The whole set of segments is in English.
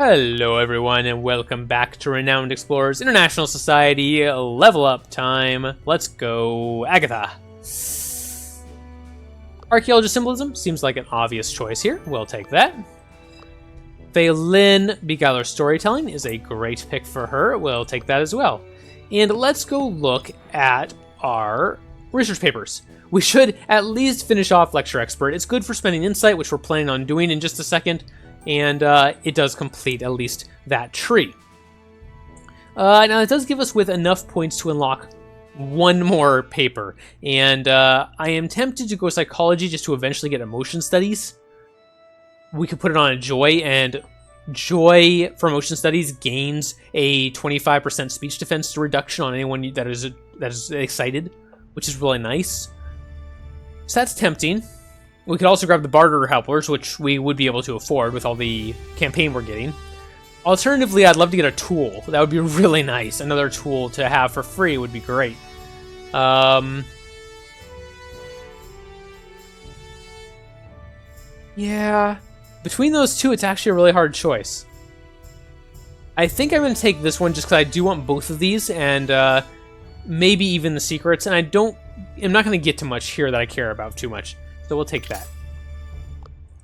Hello everyone and welcome back to Renowned Explorers International Society Level Up Time. Let's go Agatha. Archaeologist symbolism seems like an obvious choice here. We'll take that. Phelan Beguiler Storytelling is a great pick for her. We'll take that as well. And let's go look at our research papers. We should at least finish off Lecture Expert. It's good for spending insight, which we're planning on doing in just a second. And it does complete at least that tree. Now it does give us with enough points to unlock one more paper, and I am tempted to go psychology just to eventually get emotion studies. We could put it on a joy, and joy for emotion studies gains a 25% speech defense reduction on anyone that is excited, which is really nice. So that's tempting. We could also grab the barter helpers, which we would be able to afford with all the campaign we're getting. Alternatively, I'd love to get a tool. That would be really nice. Another tool to have for free would be great. Yeah. Between those two, it's actually a really hard choice. I think I'm going to take this one just because I do want both of these, and maybe even the secrets. And I'm not going to get to much here that I care about too much. So we'll take that.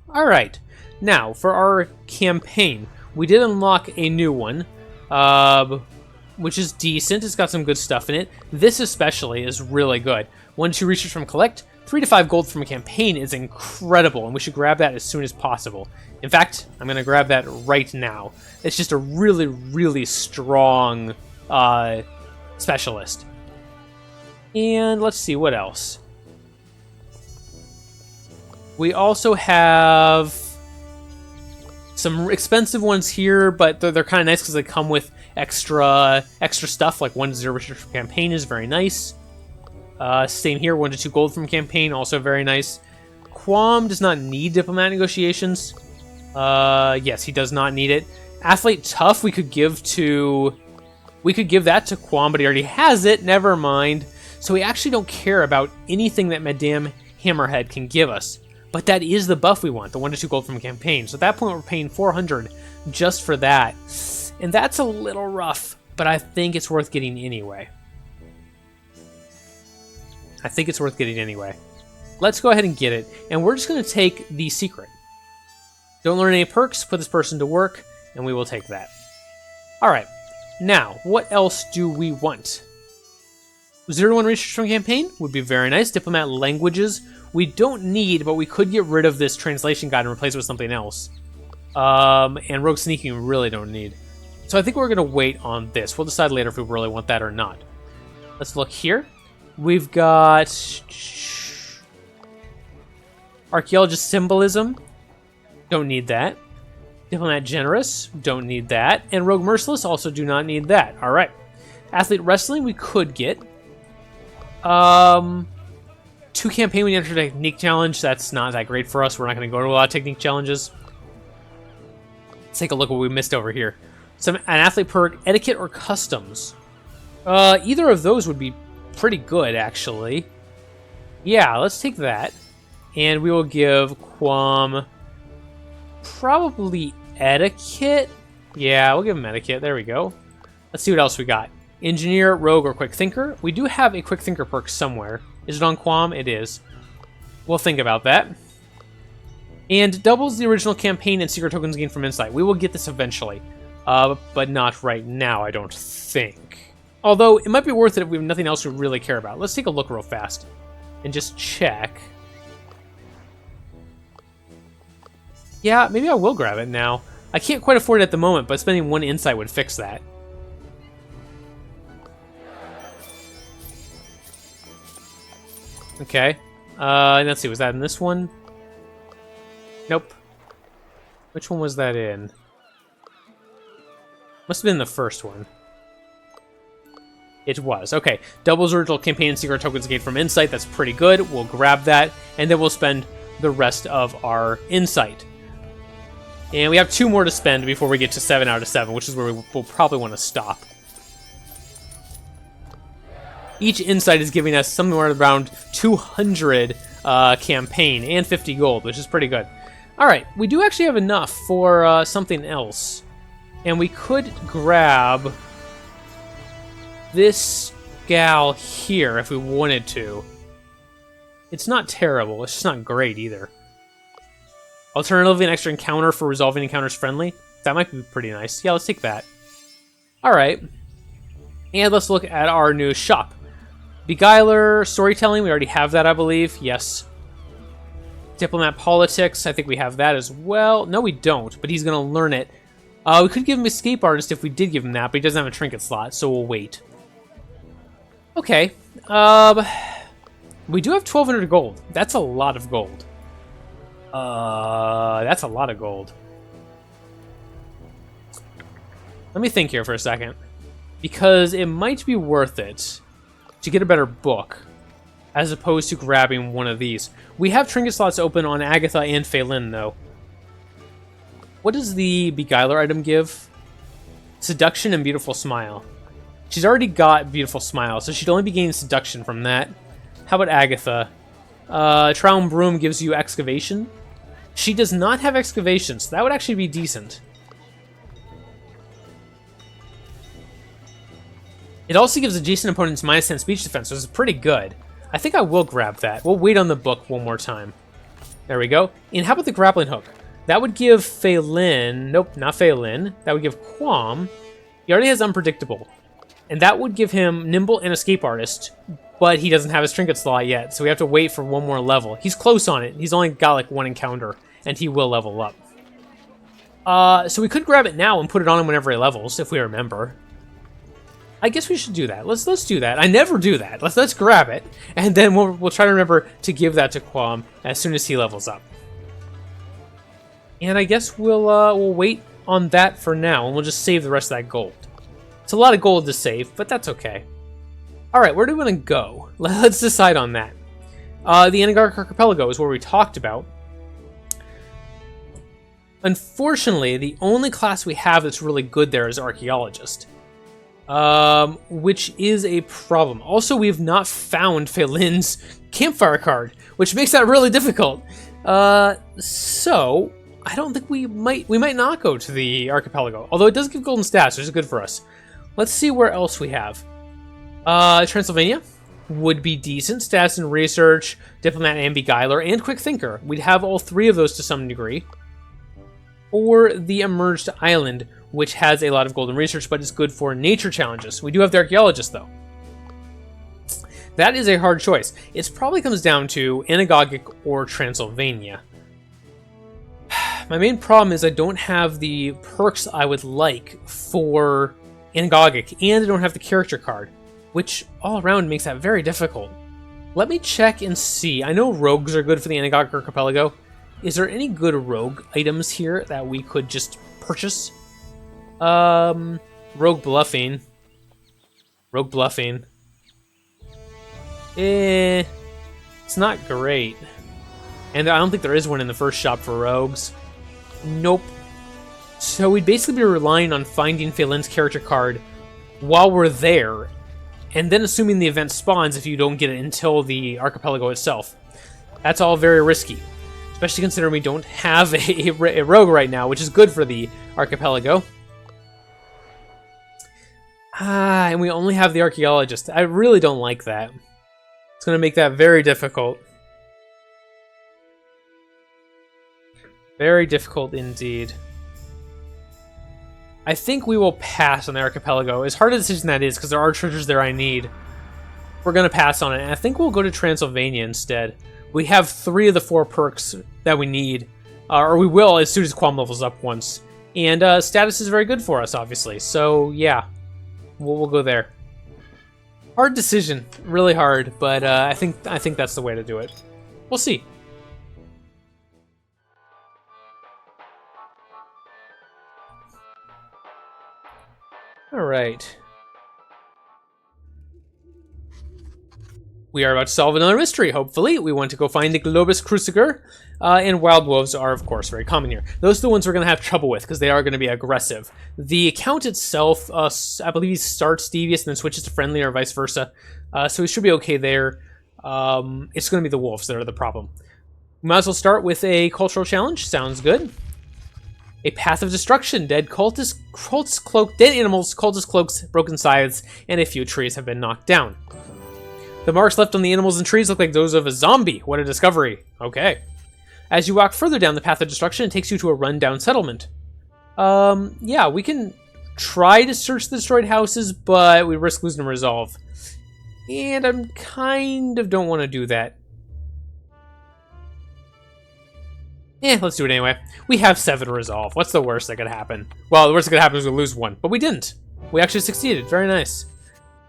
Alright, now for our campaign, we did unlock a new one, which is decent. It's got some good stuff in it. This especially is really good. 1 to 2 research from collect, 3 to 5 gold from a campaign is incredible, and we should grab that as soon as possible. In fact, I'm going to grab that right now. It's just a really, really strong specialist. And let's see, what else? We also have some expensive ones here, but they're kind of nice because they come with extra stuff, like 1 to 0 research from campaign is very nice. Same here, 1 to 2 gold from campaign, also very nice. Quam does not need diplomat negotiations. Yes, he does not need it. Athlete Tough we could give that to Quam, but he already has it, never mind. So we actually don't care about anything that Madame Hammerhead can give us. But that is the buff we want, the 1 to 2 gold from a campaign. So at that point, we're paying 400 just for that. And that's a little rough, but I think it's worth getting anyway. Let's go ahead and get it. And we're just going to take the secret. Don't learn any perks, put this person to work, and we will take that. Alright, now, what else do we want? 0 to 1 research from campaign would be very nice. Diplomat languages we don't need, but we could get rid of this translation guide and replace it with something else. And rogue sneaking we really don't need. So I think we're going to wait on this. We'll decide later if we really want that or not. Let's look here. We've got archaeologist symbolism. Don't need that. Diplomat generous. Don't need that. And rogue merciless also do not need that. All right. Athlete wrestling we could get. 2 campaign we enter a technique challenge. That's not that great for us. We're not going to go to a lot of technique challenges. Let's take a look at what we missed over here. An athlete perk, etiquette or customs. Either of those would be pretty good, actually. Yeah, let's take that. And we will give Quam probably etiquette. Yeah, we'll give him etiquette. There we go. Let's see what else we got. Engineer, rogue, or quick thinker. We do have a quick thinker perk somewhere. Is it on Quam? It is. We'll think about that. And doubles the original campaign and secret tokens gained from insight. We will get this eventually. But not right now, I don't think. Although, it might be worth it if we have nothing else we really care about. Let's take a look real fast. And just check. Yeah, maybe I will grab it now. I can't quite afford it at the moment, but spending 1 insight would fix that. Okay. Let's see, was that in this one? Nope. Which one was that in? Must have been the first one. It was. Okay. Doubles original campaign and secret tokens gained from insight. That's pretty good. We'll grab that, and then we'll spend the rest of our insight. And we have 2 more to spend before we get to 7 out of 7, which is where we'll probably want to stop. Each insight is giving us somewhere around 200 campaign and 50 gold, which is pretty good. Alright, we do actually have enough for something else. And we could grab this gal here if we wanted to. It's not terrible. It's just not great either. Alternatively, an extra encounter for resolving encounters friendly. That might be pretty nice. Yeah, let's take that. Alright. And let's look at our new shop. Beguiler, storytelling, we already have that, I believe. Yes. Diplomat politics, I think we have that as well. No, we don't, but he's going to learn it. We could give him escape artist if we did give him that, but he doesn't have a trinket slot, so we'll wait. Okay. We do have 1,200 gold. That's a lot of gold. That's a lot of gold. Let me think here for a second. Because it might be worth it to get a better book as opposed to grabbing one of these. We have trinket slots open on Agatha and Phelan, though. What does the Beguiler item give? Seduction and Beautiful Smile. She's already got Beautiful Smile, so she'd only be gaining Seduction from that. How about Agatha? Trowel and Broom gives you Excavation. She does not have Excavation, so that would actually be decent. It also gives adjacent opponents -10 speech defense, so it's pretty good. I think I will grab that. We'll wait on the book one more time. There we go. And how about the grappling hook? That would give Phelan... Nope, not Phelan. That would give Quam. He already has Unpredictable. And that would give him Nimble and Escape Artist, but he doesn't have his trinket slot yet, so we have to wait for one more level. He's close on it. He's only got like one encounter, and he will level up. So we could grab it now and put it on him whenever he levels, if we remember. I guess we should do that. Let's do that. I never do that. Let's grab it, and then we'll try to remember to give that to Quam as soon as he levels up. And I guess we'll wait on that for now, and we'll just save the rest of that gold. It's a lot of gold to save, but that's okay. All right, where do we want to go? Let's decide on that. The Anagark Archipelago is where we talked about. Unfortunately, the only class we have that's really good there is Archaeologist. Which is a problem. Also, we have not found Phelan's campfire card, which makes that really difficult. So I don't think we might not go to the archipelago, although it does give golden stats, which is good for us. Let's see where else we have. Transylvania would be decent. Stats and research, diplomat and beguiler, and quick thinker. We'd have all three of those to some degree. Or the emerged island, which has a lot of golden research, but is good for nature challenges. We do have the archaeologist, though. That is a hard choice. It probably comes down to Anagogic or Transylvania. My main problem is I don't have the perks I would like for Anagogic, and I don't have the character card, which all around makes that very difficult. Let me check and see. I know rogues are good for the Anagogic Archipelago. Is there any good rogue items here that we could just purchase? Rogue bluffing. Rogue bluffing. It's not great. And I don't think there is one in the first shop for rogues. Nope. So we'd basically be relying on finding Phelan's character card while we're there, and then assuming the event spawns if you don't get it until the archipelago itself. That's all very risky, especially considering we don't have a rogue right now, which is good for the archipelago. And we only have the archaeologist. I really don't like that. It's going to make that very difficult. Very difficult indeed. I think we will pass on the archipelago. As hard a decision that is, because there are treasures there I need, we're going to pass on it. And I think we'll go to Transylvania instead. We have 3 of the 4 perks that we need. Or we will as soon as Quam levels up once. And status is very good for us, obviously. So, yeah. We'll go there. Hard decision. Really hard. But I think that's the way to do it. We'll see. Alright. We are about to solve another mystery, hopefully. We want to go find the Globus Cruciger. And wild wolves are, of course, very common here. Those are the ones we're going to have trouble with, because they are going to be aggressive. The account itself, I believe, starts devious and then switches to friendly or vice versa. So we should be okay there. It's going to be the wolves that are the problem. We might as well start with a cultural challenge. Sounds good. A path of destruction. Dead cultist cloak, dead animals, cultist cloaks, broken scythes, and a few trees have been knocked down. The marks left on the animals and trees look like those of a zombie. What a discovery. Okay. As you walk further down the path of destruction, it takes you to a rundown settlement. Yeah, we can try to search the destroyed houses, but we risk losing resolve. And I kind of don't want to do that. Let's do it anyway. We have 7 resolve. What's the worst that could happen? Well, the worst that could happen is we lose 1, but we didn't. We actually succeeded. Very nice.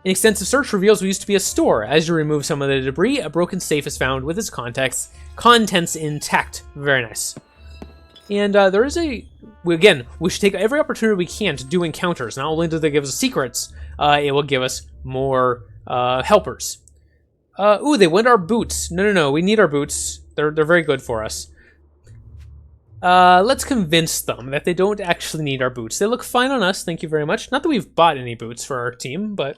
An extensive search reveals we used to be a store. As you remove some of the debris, a broken safe is found with its contents intact. Very nice. And there is we should take every opportunity we can to do encounters. Not only do they give us secrets, it will give us more helpers. Ooh, they want our boots. No, we need our boots. They're very good for us. Let's convince them that they don't actually need our boots. They look fine on us, thank you very much. Not that we've bought any boots for our team, but...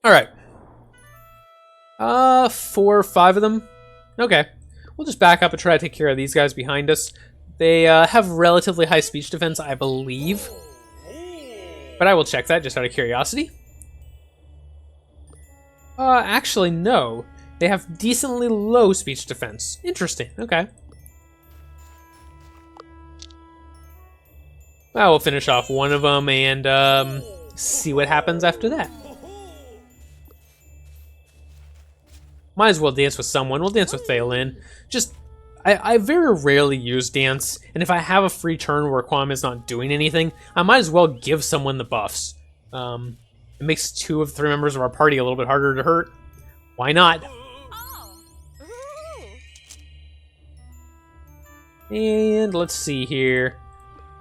Alright. 4 or 5 of them. Okay. We'll just back up and try to take care of these guys behind us. They have relatively high speech defense, I believe. But I will check that just out of curiosity. Actually, no. They have decently low speech defense. Interesting, okay. Well, we'll finish off one of them and see what happens after that. Might as well dance with someone. We'll dance with Phelan. I very rarely use dance, and if I have a free turn where Quam is not doing anything, I might as well give someone the buffs. It makes 2 of 3 members of our party a little bit harder to hurt. Why not? And let's see here.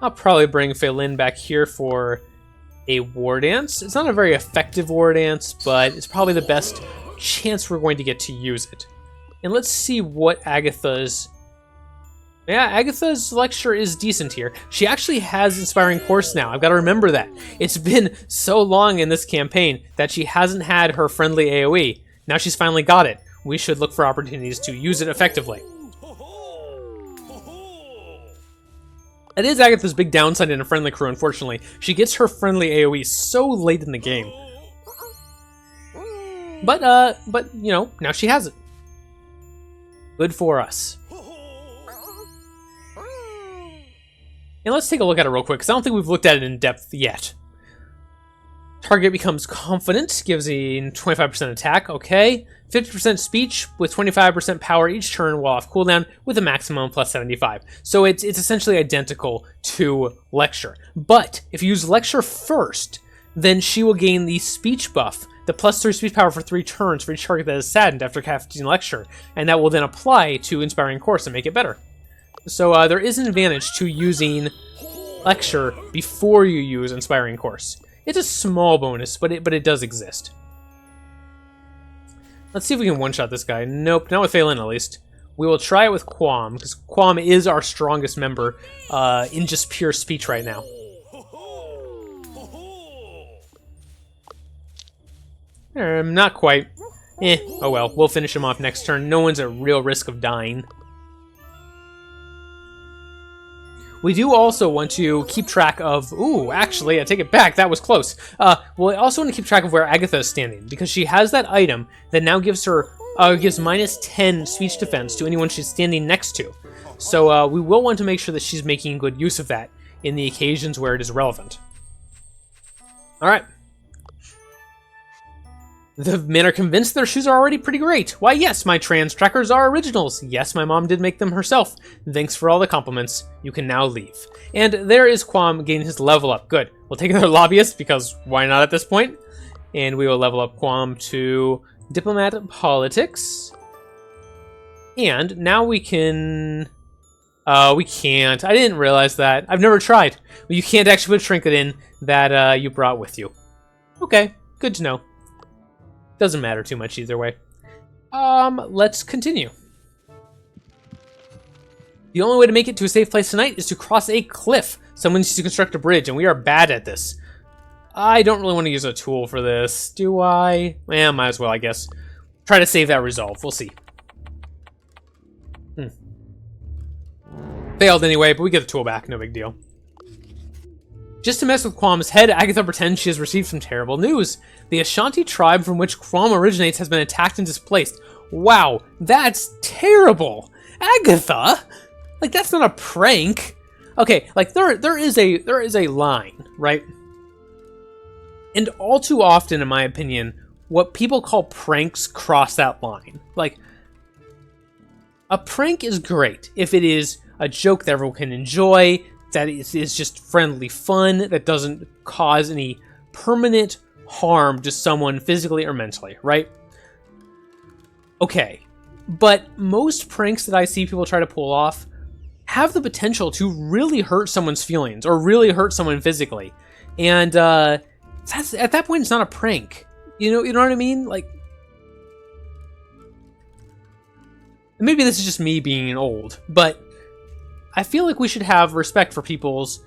I'll probably bring Phelan back here for a war dance. It's not a very effective war dance, but it's probably the best chance we're going to get to use it. And let's see what Agatha's... Yeah, Agatha's lecture is decent here. She actually has Inspiring Course now. I've got to remember that. It's been so long in this campaign that she hasn't had her friendly AoE. Now she's finally got it. We should look for opportunities to use it effectively. That is Agatha's big downside in a friendly crew, unfortunately. She gets her friendly AoE so late in the game. But you know, now she has it. Good for us. And let's take a look at it real quick, because I don't think we've looked at it in depth yet. Target becomes confident, gives a 25% attack, okay. 50% speech with 25% power each turn while off cooldown with a maximum plus 75. So it's essentially identical to Lecture. But if you use Lecture first, then she will gain the speech buff, the plus 3 speech power for 3 turns for each target that is saddened after casting Lecture, and that will then apply to Inspiring Course and make it better. So there is an advantage to using Lecture before you use Inspiring Course. It's a small bonus, but it does exist. Let's see if we can one-shot this guy. Nope, not with Phelan at least. We will try it with Quam, because Quam is our strongest member in just pure speech right now. Not quite. Oh well, we'll finish him off next turn. No one's at real risk of dying. We do also want to keep track of... Ooh, actually, I take it back. That was close. We'll also want to keep track of where Agatha is standing, because she has that item that now gives her gives minus 10 speech defense to anyone she's standing next to. So we will want to make sure that she's making good use of that in the occasions where it is relevant. All right. The men are convinced their shoes are already pretty great. Why, yes, my trans trackers are originals. Yes, my mom did make them herself. Thanks for all the compliments. You can now leave. And there is Quam getting his level up. Good. We'll take another lobbyist, because why not at this point? And we will level up Quam to Diplomat Politics. And now we can... we can't. I didn't realize that. I've never tried. You can't actually put Trinket in that you brought with you. Okay, good to know. Doesn't matter too much either way. Let's continue. The only way to make it to a safe place tonight is to cross a cliff. Someone needs to construct a bridge, and we are bad at this. I don't really want to use a tool for this, do I? Might as well, I guess. Try to save that resolve. We'll see. Failed anyway, but we get the tool back, no big deal. Just to mess with Quam's head, Agatha pretends she has received some terrible news. The Ashanti tribe from which Quam originates has been attacked and displaced. Wow, that's terrible! Agatha? Like, that's not a prank! Okay, like, there is a line, right? And all too often, in my opinion, what people call pranks cross that line. Like, a prank is great if it is a joke that everyone can enjoy, that is just friendly fun, that doesn't cause any permanent harm to someone physically or mentally, right? Okay, but most pranks that I see people try to pull off have the potential to really hurt someone's feelings or really hurt someone physically. And at that point, it's not a prank. You know what I mean? Like, maybe this is just me being old, but I feel like we should have respect for people's,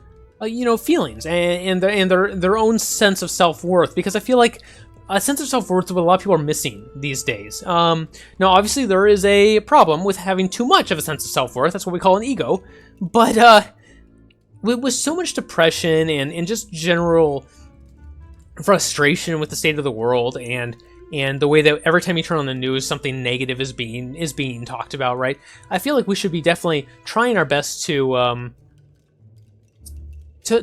feelings and their own sense of self-worth, because I feel like a sense of self-worth is what a lot of people are missing these days. Now, obviously, there is a problem with having too much of a sense of self-worth. That's what we call an ego. But with so much depression and just general frustration with the state of the world and the way that every time you turn on the news, something negative is being talked about, right? I feel like we should be definitely trying our best to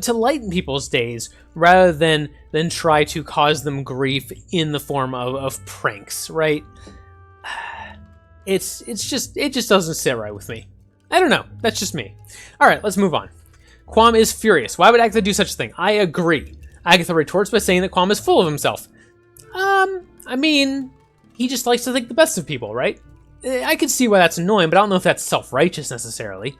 lighten people's days rather than try to cause them grief in the form of pranks, right? It just doesn't sit right with me. I don't know. That's just me. All right, let's move on. Quam is furious. Why would Agatha do such a thing? I agree. Agatha retorts by saying that Quam is full of himself. I mean, he just likes to think the best of people, right? I can see why that's annoying, but I don't know if that's self-righteous necessarily.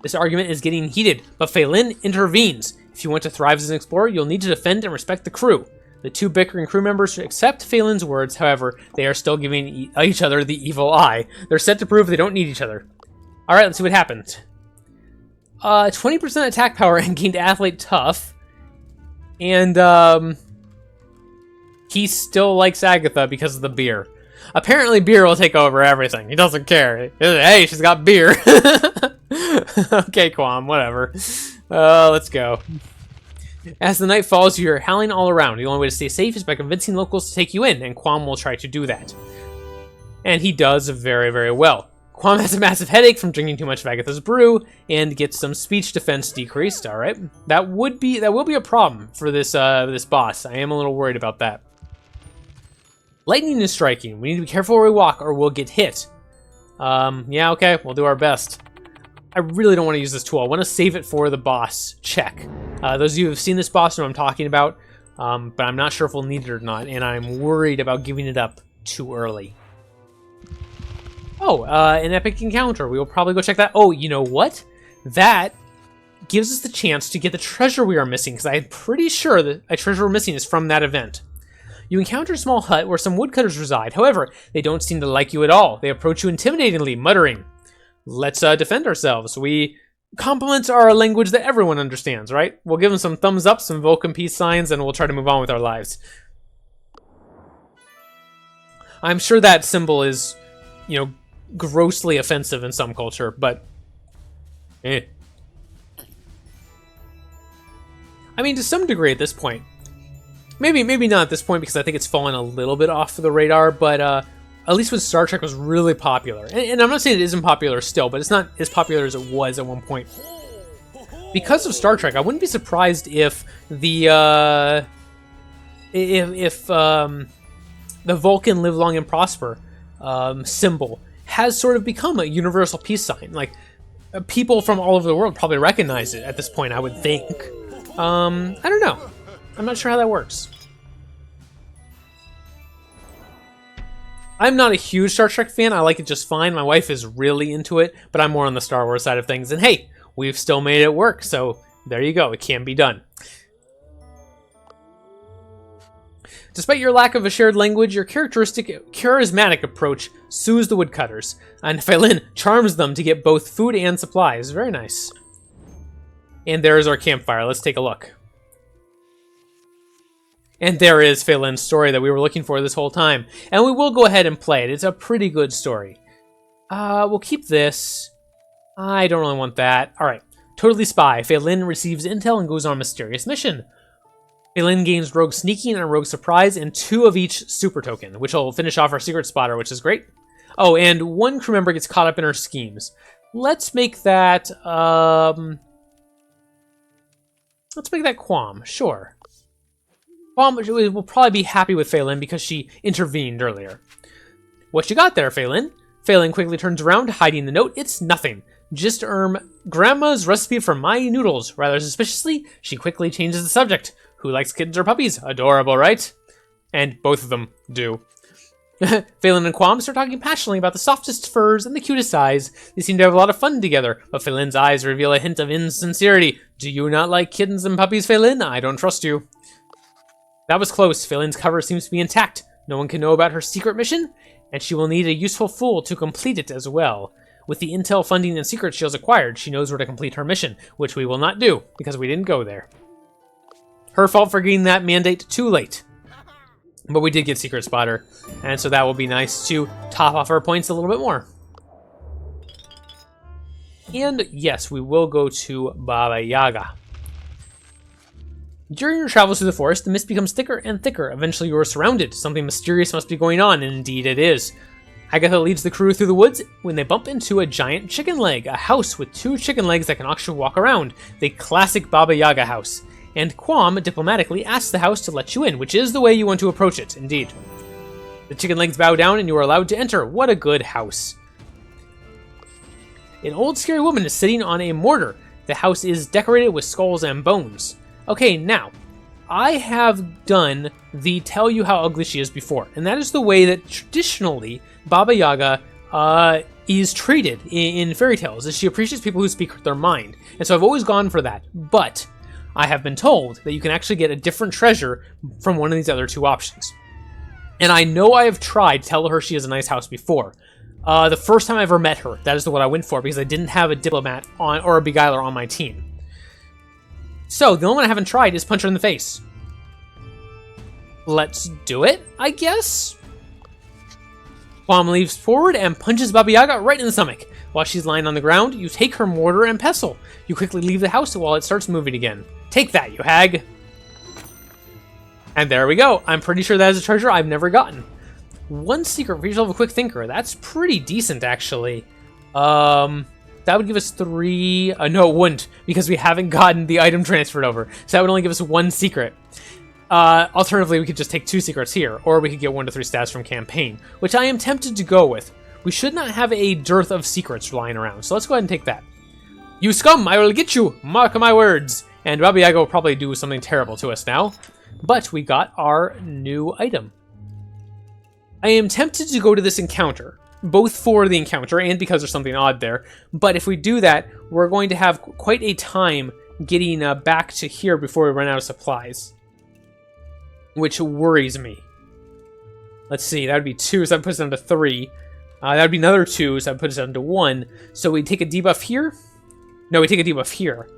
This argument is getting heated, but Phelan intervenes. If you want to thrive as an explorer, you'll need to defend and respect the crew. The two bickering crew members accept Phelan's words, however, they are still giving each other the evil eye. They're set to prove they don't need each other. Alright, let's see what happens. 20% attack power and gained athlete tough. And, he still likes Agatha because of the beer. Apparently beer will take over everything. He doesn't care. Hey, she's got beer. Okay, Quam, whatever. Let's go. As the night falls, you're howling all around. The only way to stay safe is by convincing locals to take you in, and Quam will try to do that. And he does very, very well. Quam has a massive headache from drinking too much of Agatha's brew, and gets some speech defense decreased. All right, that will be a problem for this boss. I am a little worried about that. Lightning is striking. We need to be careful where we walk, or we'll get hit. Yeah, okay, we'll do our best. I really don't want to use this tool. I want to save it for the boss check. Those of you who have seen this boss know what I'm talking about, but I'm not sure if we'll need it or not, and I'm worried about giving it up too early. Oh, an epic encounter. We will probably go check that. Oh, you know what? That gives us the chance to get the treasure we are missing, because I'm pretty sure that a treasure we're missing is from that event. You encounter a small hut where some woodcutters reside. However, they don't seem to like you at all. They approach you intimidatingly, muttering. Let's defend ourselves. Compliments are a language that everyone understands, right? We'll give them some thumbs up, some Vulcan peace signs, and we'll try to move on with our lives. I'm sure that symbol is, grossly offensive in some culture, but I mean, to some degree at this point. Maybe not at this point, because I think it's fallen a little bit off the radar, but at least when Star Trek was really popular, and I'm not saying it isn't popular still, but it's not as popular as it was at one point. Because of Star Trek, I wouldn't be surprised if the Vulcan live long and prosper symbol has sort of become a universal peace sign. Like, people from all over the world probably recognize it at this point, I would think. I don't know. I'm not sure how that works. I'm not a huge Star Trek fan. I like it just fine. My wife is really into it, but I'm more on the Star Wars side of things. And hey, we've still made it work, so there you go. It can be done. Despite your lack of a shared language, your charismatic approach soothes the woodcutters, and Phelan charms them to get both food and supplies. Very nice. And there is our campfire. Let's take a look. And there is Phelan's story that we were looking for this whole time. And we will go ahead and play it. It's a pretty good story. We'll keep this. I don't really want that. Alright. Totally Spy. Feilin receives intel and goes on a mysterious mission. Feilin gains Rogue Sneaking and Rogue Surprise and 2 of each super token, which will finish off our Secret Spotter, which is great. Oh, and 1 crew member gets caught up in her schemes. Let's make that, let's make that Quam, sure. Quam will probably be happy with Feilin because she intervened earlier. What you got there, Feilin? Feilin quickly turns around, hiding the note. It's nothing. Just Grandma's recipe for my noodles. Rather suspiciously, she quickly changes the subject. Who likes kittens or puppies? Adorable, right? And both of them do. Feilin and Quam start talking passionately about the softest furs and the cutest eyes. They seem to have a lot of fun together, but Feilin's eyes reveal a hint of insincerity. Do you not like kittens and puppies, Feilin? I don't trust you. That was close. Feilin's cover seems to be intact. No one can know about her secret mission, and she will need a useful fool to complete it as well. With the intel, funding, and secrets she has acquired, she knows where to complete her mission, which we will not do, because we didn't go there. Her fault for getting that mandate too late. But we did get Secret Spotter, and so that will be nice to top off our points a little bit more. And yes, we will go to Baba Yaga. During your travels through the forest, the mist becomes thicker and thicker. Eventually you are surrounded. Something mysterious must be going on, and indeed it is. Agatha leads the crew through the woods when they bump into a giant chicken leg, a house with 2 chicken legs that can actually walk around. The classic Baba Yaga house. And Quam diplomatically asks the house to let you in, which is the way you want to approach it, indeed. The chicken legs bow down and you are allowed to enter. What a good house. An old scary woman is sitting on a mortar. The house is decorated with skulls and bones. Okay, now, I have done the tell you how ugly she is before, and that is the way that traditionally Baba Yaga is treated in fairy tales, is she appreciates people who speak their mind. And so I've always gone for that, but I have been told that you can actually get a different treasure from one of these other 2 options. And I know I have tried to tell her she has a nice house before. The first time I ever met her, that is the one I went for, because I didn't have a diplomat on or a beguiler on my team. So, the only one I haven't tried is punch her in the face. Let's do it, I guess? Quam leaps forward and punches Baba Yaga right in the stomach. While she's lying on the ground, you take her mortar and pestle. You quickly leave the house while it starts moving again. Take that, you hag! And there we go. I'm pretty sure that is a treasure I've never gotten. 1 secret for yourself, a quick thinker. That's pretty decent, actually. That would give us 3... no, it wouldn't, because we haven't gotten the item transferred over. So that would only give us 1 secret. Alternatively, we could just take 2 secrets here, or we could get 1 to 3 stats from campaign, which I am tempted to go with. We should not have a dearth of secrets lying around, so let's go ahead and take that. You scum, I will get you! Mark my words! And Baba Yaga will probably do something terrible to us now. But we got our new item. I am tempted to go to this encounter, both for the encounter and because there's something odd there. But if we do that, we're going to have quite a time getting back to here before we run out of supplies. Which worries me. Let's see, that would be 2, so that puts it down to 3. That would be another 2, so that puts it down to 1. So we take a debuff here. No, we take a debuff here.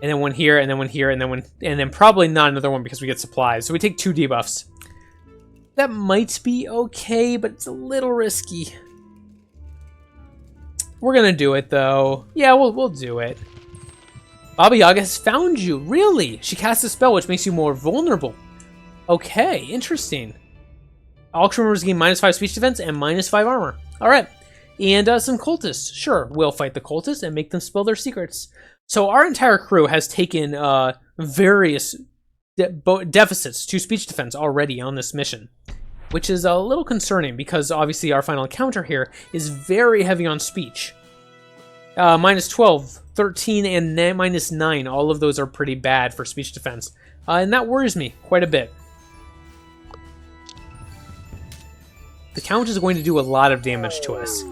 And then 1 here, and then 1 here, and then 1... And then probably not another one because we get supplies. So we take 2 debuffs. That might be okay, but it's a little risky. We're gonna do it, though. Yeah, we'll do it. Baba Yaga has found you. Really? She casts a spell which makes you more vulnerable. Okay, interesting. All crew members gain -5 speech defense and -5 armor. Alright. And some cultists. Sure, we'll fight the cultists and make them spill their secrets. So our entire crew has taken various deficits to speech defense already on this mission. Which is a little concerning because obviously our final encounter here is very heavy on speech. -12, 13, and -9. All of those are pretty bad for speech defense. And that worries me quite a bit. The count is going to do a lot of damage to us.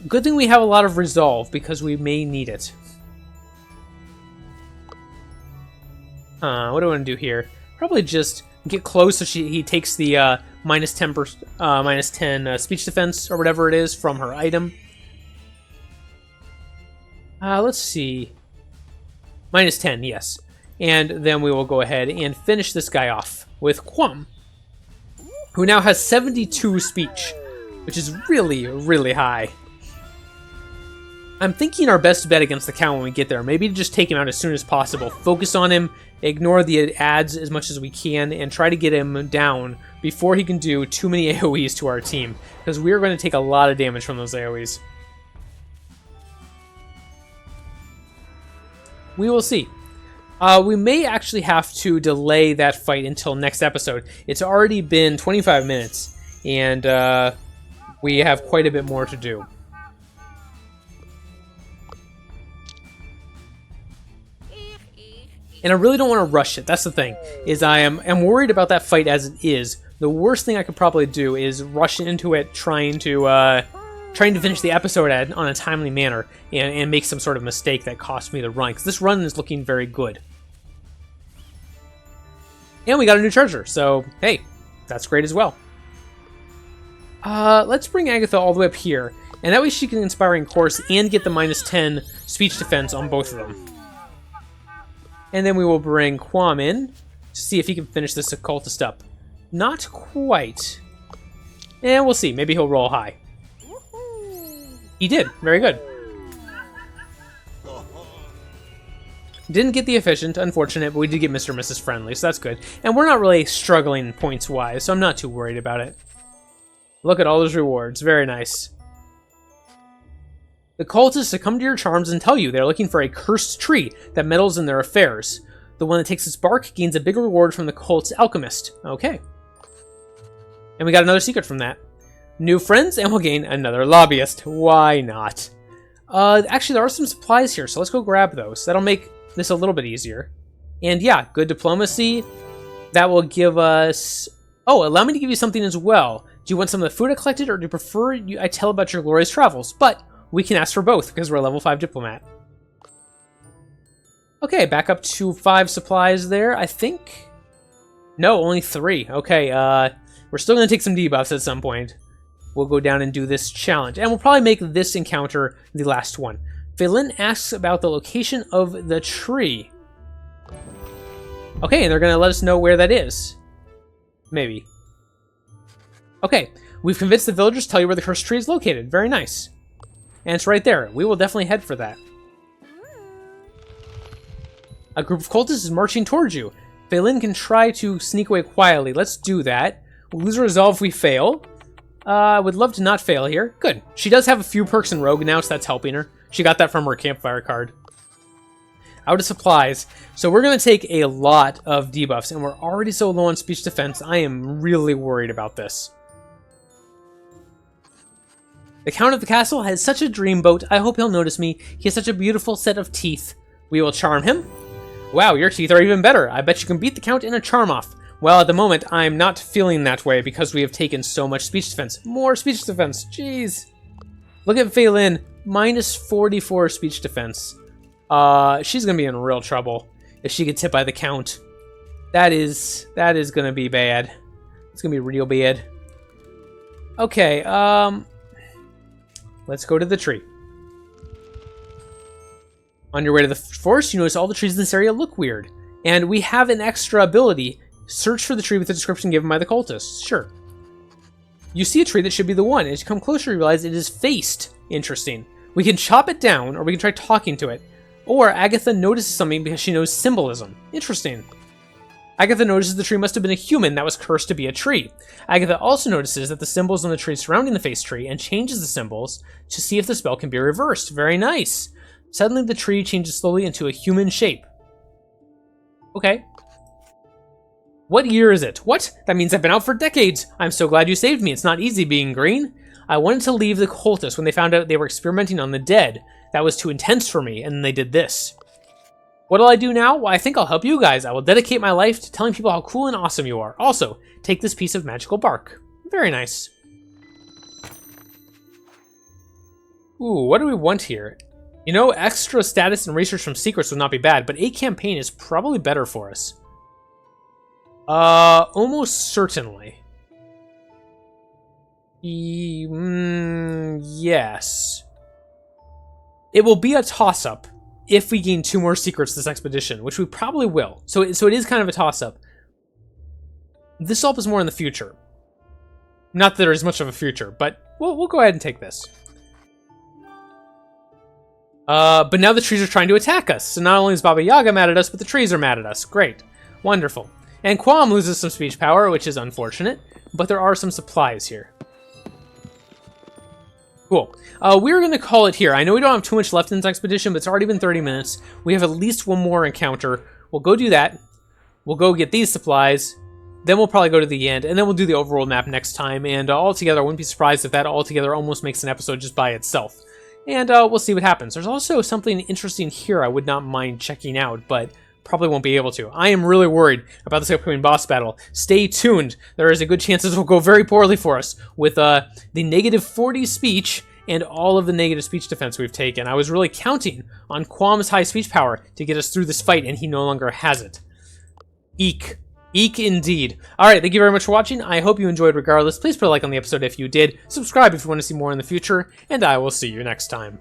Good thing we have a lot of resolve because we may need it. What do I want to do here? Probably just get close so he takes the -10 speech defense or whatever it is from her item. Let's see. -10, yes. And then we will go ahead and finish this guy off with Quam, who now has 72 speech, which is really, really high. I'm thinking our best bet against the Cow when we get there, maybe to just take him out as soon as possible. Focus on him, ignore the ads as much as we can, and try to get him down before he can do too many AoEs to our team, because we're going to take a lot of damage from those AoEs. We will see. We may actually have to delay that fight until next episode. It's already been 25 minutes, and we have quite a bit more to do. And I really don't want to rush it. That's the thing, is I'm worried about that fight as it is. The worst thing I could probably do is rush into it trying to finish the episode on a timely manner and make some sort of mistake that costs me the run, because this run is looking very good. And we got a new charger, so hey, that's great as well. Let's bring Agatha all the way up here, and that way she can Inspiring Course and get the -10 speech defense on both of them. And then we will bring Quam in to see if he can finish this occultist up. Not quite. And we'll see. Maybe he'll roll high. He did. Very good. Didn't get the efficient, unfortunate, but we did get Mr. and Mrs. Friendly, so that's good. And we're not really struggling points-wise, so I'm not too worried about it. Look at all those rewards. Very nice. The cultists succumb to your charms and tell you they're looking for a cursed tree that meddles in their affairs. The one that takes its bark gains a bigger reward from the cult's alchemist. Okay. And we got another secret from that. New friends, and we'll gain another lobbyist. Why not? Actually, there are some supplies here, so let's go grab those. That'll make this a little bit easier. And yeah, good diplomacy. That will give us... Oh, allow me to give you something as well. Do you want some of the food I collected, or do you prefer I tell about your glorious travels? But we can ask for both, because we're a level 5 diplomat. Okay, back up to 5 supplies there, I think. No, only 3. Okay, we're still going to take some debuffs at some point. We'll go down and do this challenge. And we'll probably make this encounter the last one. Phelan asks about the location of the tree. Okay, and they're going to let us know where that is. Maybe. Okay, we've convinced the villagers to tell you where the cursed tree is located. Very nice. And it's right there. We will definitely head for that. A group of cultists is marching towards you. Phelan can try to sneak away quietly. Let's do that. We'll lose our resolve if we fail. I would love to not fail here. Good. She does have a few perks in Rogue now, so that's helping her. She got that from her campfire card. Out of supplies. So we're going to take a lot of debuffs, and we're already so low on speech defense. I am really worried about this. The Count of the Castle has such a dreamboat. I hope he'll notice me. He has such a beautiful set of teeth. We will charm him. Wow, your teeth are even better. I bet you can beat the Count in a charm-off. Well, at the moment, I'm not feeling that way because we have taken so much speech defense. More speech defense. Jeez. Look at Phelan. -44 speech defense. She's going to be in real trouble if she gets hit by the Count. That is going to be bad. It's going to be real bad. Okay, let's go to the tree. On your way to the forest, you notice all the trees in this area look weird. And we have an extra ability. Search for the tree with the description given by the cultists. Sure. You see a tree that should be the one. As you come closer, you realize it is faced. Interesting. We can chop it down, or we can try talking to it. Or Agatha notices something because she knows symbolism. Interesting. Agatha notices the tree must have been a human that was cursed to be a tree. Agatha also notices that the symbols on the tree surrounding the face tree and changes the symbols to see if the spell can be reversed. Very nice. Suddenly the tree changes slowly into a human shape. Okay. What year is it? What? That means I've been out for decades. I'm so glad you saved me. It's not easy being green. I wanted to leave the cultists when they found out they were experimenting on the dead. That was too intense for me, and they did this. What'll I do now? Well, I think I'll help you guys. I will dedicate my life to telling people how cool and awesome you are. Also, take this piece of magical bark. Very nice. Ooh, what do we want here? You know, extra status and research from secrets would not be bad, but a campaign is probably better for us. Almost certainly. Yes. It will be a toss-up if we gain 2 more secrets this expedition, which we probably will. So it is kind of a toss-up. This help is more in the future. Not that there is much of a future, but we'll go ahead and take this. But now the trees are trying to attack us. So not only is Baba Yaga mad at us, but the trees are mad at us. Great. Wonderful. And Quam loses some speech power, which is unfortunate. But there are some supplies here. Cool. We're going to call it here. I know we don't have too much left in this expedition, but it's already been 30 minutes. We have at least one more encounter. We'll go do that. We'll go get these supplies. Then we'll probably go to the end, and then we'll do the overworld map next time. And altogether, I wouldn't be surprised if that altogether almost makes an episode just by itself. And we'll see what happens. There's also something interesting here I would not mind checking out, but probably won't be able to. I am really worried about this upcoming boss battle. Stay tuned. There is a good chance this will go very poorly for us with the negative 40 speech and all of the negative speech defense we've taken. I was really counting on Quam's high speech power to get us through this fight, and he no longer has it. Eek. Eek indeed. Alright, thank you very much for watching. I hope you enjoyed regardless. Please put a like on the episode if you did. Subscribe if you want to see more in the future, and I will see you next time.